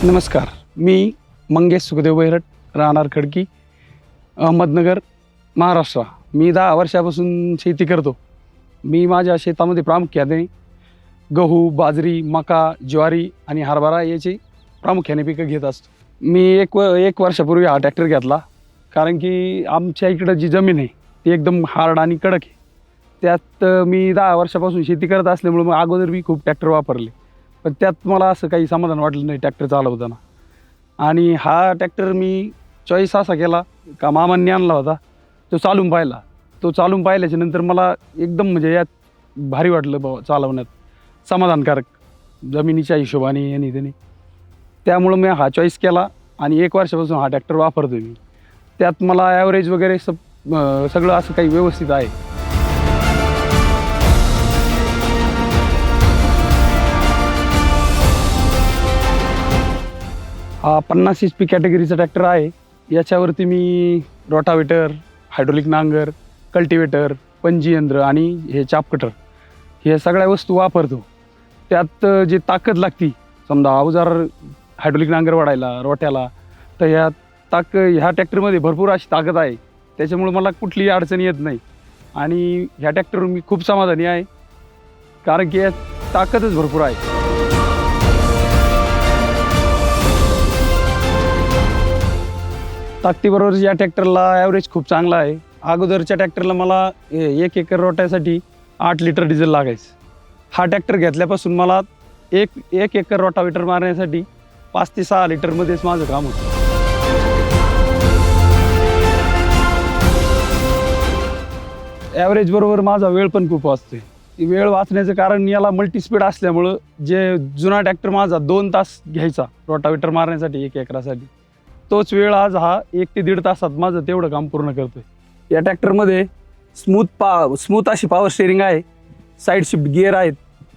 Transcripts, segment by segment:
नमस्कार, मी मंगेश सुखदेव बैरट, राहणार खडकी, अहमदनगर, महाराष्ट्र. मी 10 वर्षापासून शेती करतो. मी माझ्या शेतामध्ये प्रामुख्याने गहू, बाजरी, मका, ज्वारी आणि हरभरा याची प्रामुख्याने पिकं घेत असतो. मी एक वर्षापूर्वी हा ट्रॅक्टर घेतला, कारण की आमच्या इकडं जी जमीन आहे ती एकदम हार्ड आणि कडक आहे. त्यात मी 10 वर्षापासून शेती करत असल्यामुळे मग अगोदर मी खूप ट्रॅक्टर वापरले, पण त्यात मला असं काही समाधान वाटलं नाही ट्रॅक्टर चालवताना. आणि हा ट्रॅक्टर मी चॉईस असा केला का मामांनी आणला होता, तो चालून पाहिला. तो चालून पाहिल्याच्या नंतर मला एकदम म्हणजे यात भारी वाटलं बाबा चालवण्यात, समाधानकारक जमिनीच्या हिशोबाने आणि त्याने. त्यामुळं मी हा चॉईस केला आणि 1 वर्षापासून हा ट्रॅक्टर वापरतो मी. त्यात मला ॲव्हरेज वगैरे सगळं असं काही व्यवस्थित आहे. हा 50 HP कॅटेगरीचा ट्रॅक्टर आहे. याच्यावरती मी रोटावेटर, हायड्रोलिक नांगर, कल्टिवेटर, पंजी यंत्र आणि हे चाप कटर हे सगळ्या वस्तू वापरतो. त्यात जे ताकद लागती, समजा अवजार हायड्रोलिक नांगर वाढायला, रोट्याला, तर ह्या ट्रॅक्टरमध्ये भरपूर अशी ताकद आहे. त्याच्यामुळे मला कुठलीही अडचण येत नाही आणि ह्या ट्रॅक्टरवर मी खूप समाधानी आहे, कारण की यात ताकदच भरपूर आहे. ताकदीबरोबर या ट्रॅक्टरला ॲव्हरेज खूप चांगला आहे. अगोदरच्या ट्रॅक्टरला मला 1 एकर रोट्यासाठी 8 लिटर डिझेल लागायचं. हा ट्रॅक्टर घेतल्यापासून मला एक एकर रोटावेटर मारण्यासाठी 5 ते 6 लिटरमध्येच माझं काम होतं. ॲव्हरेज बरोबर माझा वेळ पण खूप वाचतोय. वेळ वाचण्याचं कारण याला मल्टीस्पीड असल्यामुळं जे जुना ट्रॅक्टर माझा 2 तास घ्यायचा रोटावेटर मारण्यासाठी 1 एकरासाठी, तोच वेळ आज हा 1 ते 1.5 तासात माझं तेवढं काम पूर्ण करतोय. या ट्रॅक्टरमध्ये स्मूथ अशी पॉवर स्टेअरिंग आहे, साईड शिफ्ट गिअर आहेत,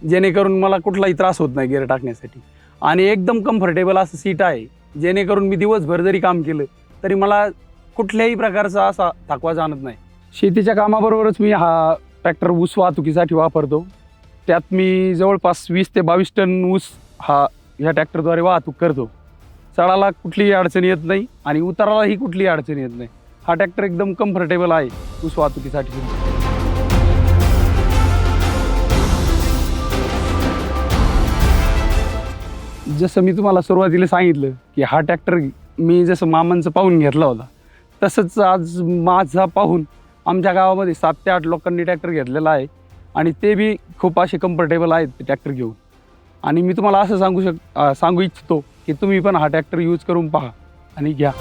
जेणेकरून मला कुठलाही त्रास होत नाही गिअर टाकण्यासाठी. आणि एकदम कम्फर्टेबल असं सीट आहे, जेणेकरून मी दिवसभर जरी काम केलं तरी मला कुठल्याही प्रकारचा असा थकवा जाणत नाही. शेतीच्या कामाबरोबरच मी हा ट्रॅक्टर ऊस वाहतुकीसाठी वापरतो. त्यात मी जवळपास 20 ते 22 टन ऊस ह्या ट्रॅक्टरद्वारे वाहतूक करतो. चढाला कुठलीही अडचण येत नाही आणि उतारालाही कुठलीही अडचण येत नाही. हा ट्रॅक्टर एकदम कम्फर्टेबल आहे ऊस वाहतुकीसाठी. जसं मी तुम्हाला सुरुवातीला सांगितलं की हा ट्रॅक्टर मी जसं मामांचं पाहून घेतला होता, तसंच आज माझा पाहून आमच्या गावामध्ये 7 ते 8 लोकांनी ट्रॅक्टर घेतलेला आहे आणि ते बी खूप असे कम्फर्टेबल आहेत ते ट्रॅक्टर घेऊन. आणि मी तुम्हाला असं सांगू इच्छितो की तुम्ही पण हा ट्रॅक्टर यूज करून पहा आणि घ्या.